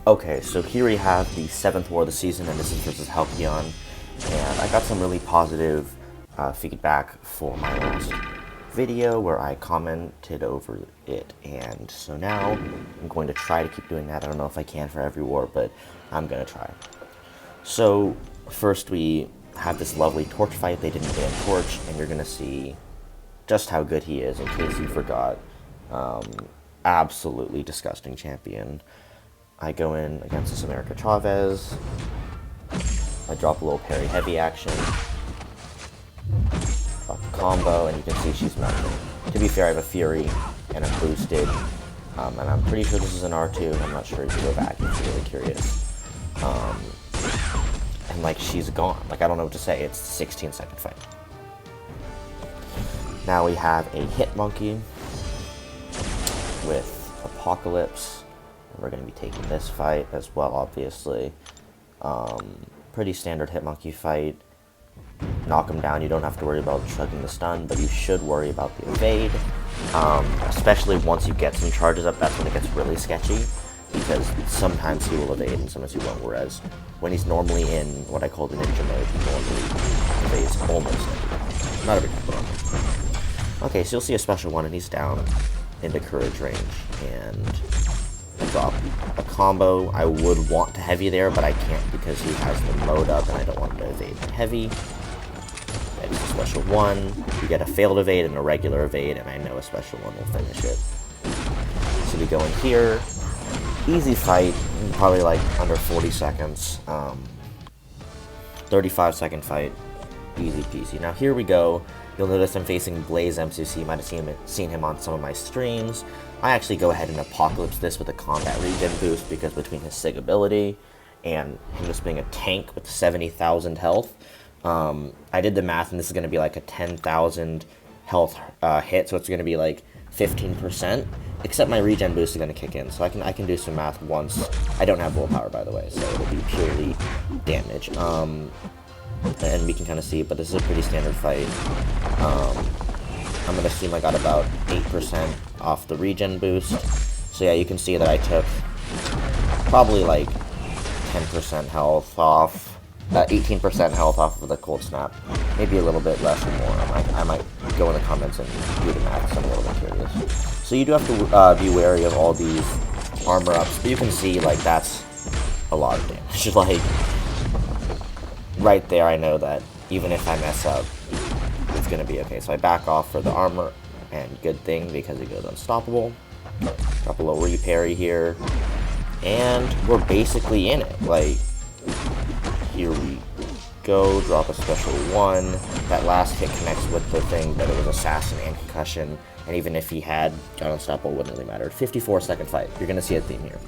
Okay, so here we have the 7th war of the season, and this is versus Halcyon, and I got some really positive feedback for my last video where I commented over it, and so now I'm going to try to keep doing that. I don't know if I can for every war, but I'm going to try. So, first we have this lovely Torch fight. They didn't ban Torch, and you're going to see just how good he is, in case you forgot. Absolutely disgusting champion. I go in against this Chavez. I drop a little parry heavy action. Drop a combo, and you can see she's melting. To be fair, I have a Fury, and I'm boosted. And I'm pretty sure this is an R2, and I'm not sure if you go back if you're really curious. And, like, she's gone. Like, I don't know what to say. It's a 16-second fight. Now we have a Hit Monkey with Apocalypse. We're going to be taking this fight as well, obviously. Pretty standard Hitmonkey fight. Knock him down. You don't have to worry about chugging the stun, but you should worry about the evade. Especially once you get some charges up, that's when it gets really sketchy. Because sometimes he will evade and sometimes he won't. Whereas when he's normally in what I call the ninja mode, he normally evades almost every time. Not every time, but almost. Okay, so you'll see a special one, and he's down into courage range. And drop a combo. I would want to heavy there, but I can't because he has the mode up and I don't want him to evade my heavy. It's a special one. You get a failed evade and a regular evade, and I know a special one will finish it. So we go in here. Easy fight, probably like under 40 seconds. 35-second fight. Easy peasy. Now here we go. You'll notice I'm facing Blaze MCOC. You might have seen him on some of my streams. I actually go ahead and Apocalypse this with a combat regen boost because between his SIG ability and him just being a tank with 70,000 health, I did the math and this is going to be like a 10,000 health hit, so it's going to be like 15%, except my regen boost is going to kick in, so I can do some math once. I don't have willpower, by the way, so it'll be purely damage. And we can kind of see, but this is a pretty standard fight. I'm going to assume I got about 8% off the regen boost. So yeah, you can see that I took probably like 10% health off, 18% health off of the cold snap. Maybe a little bit less or more. I might go in the comments and do the math, so I'm a little bit curious. So you do have to be wary of all these armor ups, but you can see like that's a lot of damage. Like, right there, I know that even if I mess up, it's going to be okay. So I back off for the armor, and good thing because it goes unstoppable. Drop a little re-parry here, and we're basically in it. Like, here we go, drop a special one. That last hit connects with the thing, but it was assassin and concussion, and even if he had got unstoppable, it wouldn't really matter. 54-second fight. You're going to see a theme here.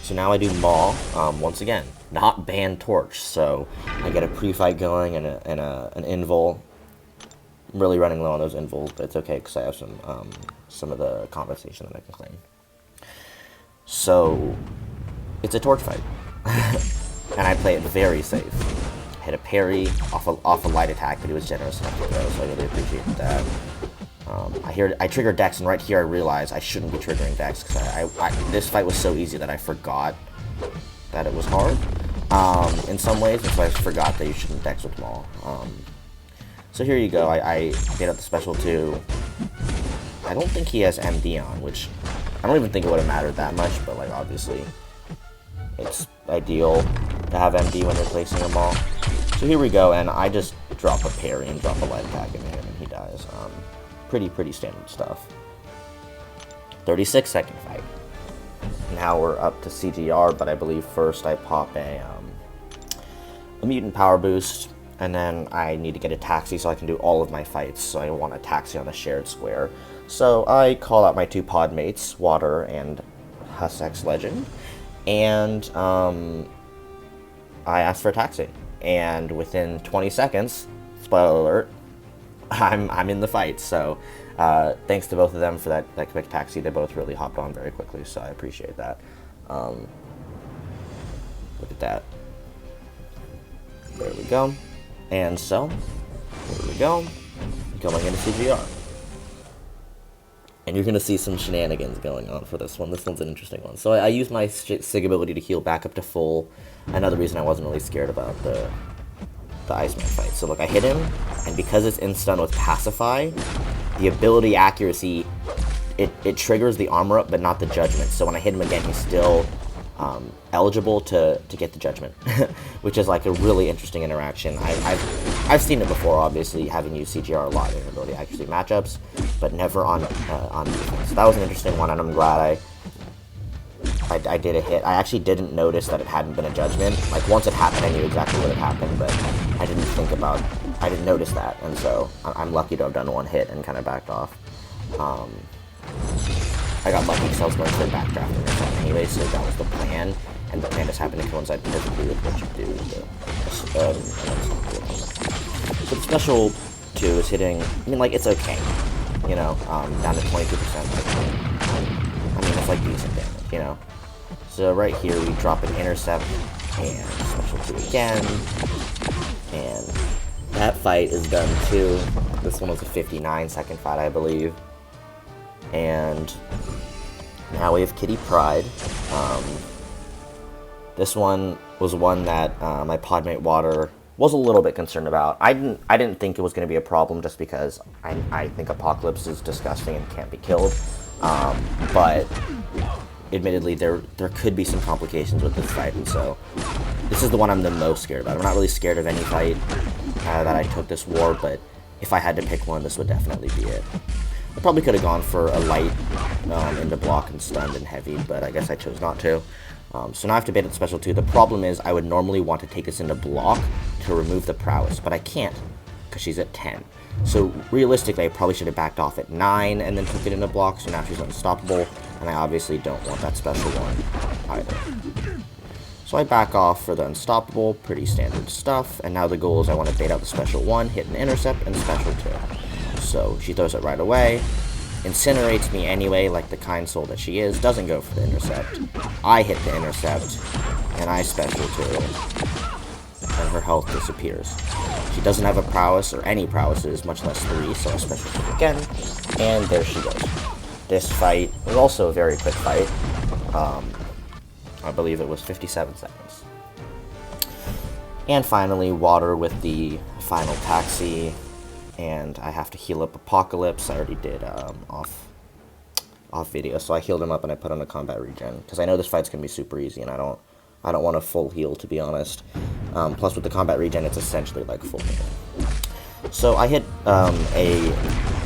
So now I do Maw, once again, not ban Torch, so I get a pre-fight going and an invul. I'm really running low on those invuls, but it's okay because I have some of the compensation that I can claim. So it's a Torch fight, and I play it very safe. I hit a parry off a light attack, but he was generous enough to throw, so I really appreciate that. I triggered Dex, and right here I realized I shouldn't be triggering Dex because this fight was so easy that I forgot that it was hard in some ways, and so I forgot that you shouldn't Dex with Maul. So here you go. I get up the special 2. I don't think he has MD on, which I don't even think it would have mattered that much, but like obviously it's ideal to have MD when you're placing a Maul. So here we go, and I just drop a parry and drop a light attack into him, and he dies. Pretty standard stuff. 36-second fight. Now we're up to CGR, but I believe first I pop a mutant power boost, and then I need to get a taxi so I can do all of my fights. So I want a taxi on the shared square. So I call out my 2 pod mates, Water and Hussex Legend, and I ask for a taxi. And within 20 seconds, spoiler alert, I'm in the fight. So thanks to both of them for that quick taxi. They both really hopped on very quickly, so I appreciate that. Look at that. There we go. And so, here we go. Going into CGR. And you're going to see some shenanigans going on for this one. This one's an interesting one. So I used my Sig ability to heal back up to full. Another reason I wasn't really scared about the Iceman fight. So look, I hit him, and because it's in-stun with Pacify, the ability accuracy, it triggers the armor up, but not the judgment. So when I hit him again, he's still eligible to get the judgment, which is like a really interesting interaction. I've seen it before, obviously, having used CGR a lot in ability accuracy matchups, but never on defense. So that was an interesting one, and I'm glad I did a hit. I actually didn't notice that it hadn't been a judgment. Like, once it happened, I knew exactly what had happened, but I didn't notice that, and so I'm lucky to have done one hit and kind of backed off. I got lucky because I was going for a backdraft or something anyway, so that was the plan, and the plan just happened to coincide perfectly with what you do with so the special 2 is hitting, I mean, like, it's okay, you know, down to 22%, I mean, it's like decent damage, you know. So right here, we drop an intercept, and special 2 again, and that fight is done too. This one was a 59-second fight, I believe. And now we have Kitty Pryde. This one was one that my podmate Water was a little bit concerned about. I didn't think it was going to be a problem just because I think Apocalypse is disgusting and can't be killed. But admittedly, there could be some complications with this fight, and so this is the one I'm the most scared about. I'm not really scared of any fight that I took this war, but if I had to pick one, this would definitely be it. I probably could have gone for a light into block and stunned and heavy, but I guess I chose not to. So now I have to bait at special 2. The problem is I would normally want to take this into block to remove the prowess, but I can't because she's at 10. So realistically, I probably should have backed off at 9 and then took it into block, so now she's unstoppable, and I obviously don't want that special one either. So I back off for the unstoppable, pretty standard stuff, and now the goal is I want to bait out the special 1, hit an intercept, and special 2. So she throws it right away, incinerates me anyway, like the kind soul that she is, doesn't go for the intercept. I hit the intercept, and I special 2, and her health disappears. She doesn't have a prowess, or any prowesses, much less 3, so I special 2 again, and there she goes. This fight was also a very quick fight. I believe it was 57 seconds. And finally, Water with the final taxi. And I have to heal up Apocalypse. I already did off video, so I healed him up and I put on a combat regen because I know this fight's gonna be super easy, and I don't want a full heal, to be honest. Plus, with the combat regen, it's essentially like full heal. So I hit a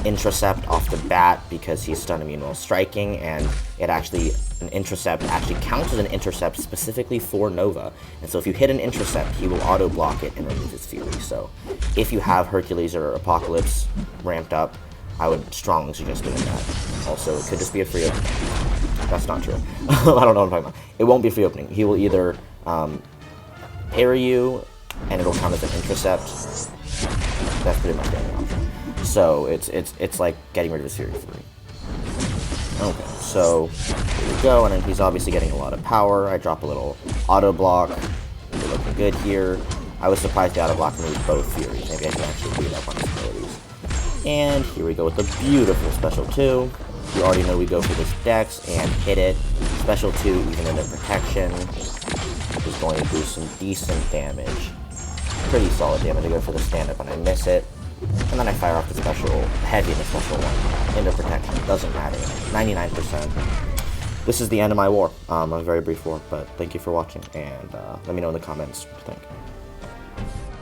Intracept off the bat because he's stun immune while striking, and an Intracept actually counts as an Intercept specifically for Nova. And so if you hit an Intracept, he will auto block it and remove his Fury. So if you have Hercules or Apocalypse ramped up, I would strongly suggest doing that. Also, it could just be a free opening. That's not true. I don't know what I'm talking about. It won't be a free opening. He will either parry you, and it'll count as an Intercept. That's pretty much the only option. So it's like getting rid of his Fury free. Okay, so here we go, and then he's obviously getting a lot of power. I drop a little auto block. We're looking good here. I was surprised the auto block removed both Furies. Maybe I can actually read up on his abilities. And here we go with the beautiful special 2. You already know we go for this Dex and hit it. Special 2, even into protection, is going to do some decent damage. Pretty solid damage. I go for the stand-up and I miss it. And then I fire off the special, heavy in the special 1, into protection. Doesn't matter. 99%. This is the end of my war. A very brief war, but thank you for watching, and let me know in the comments what you think.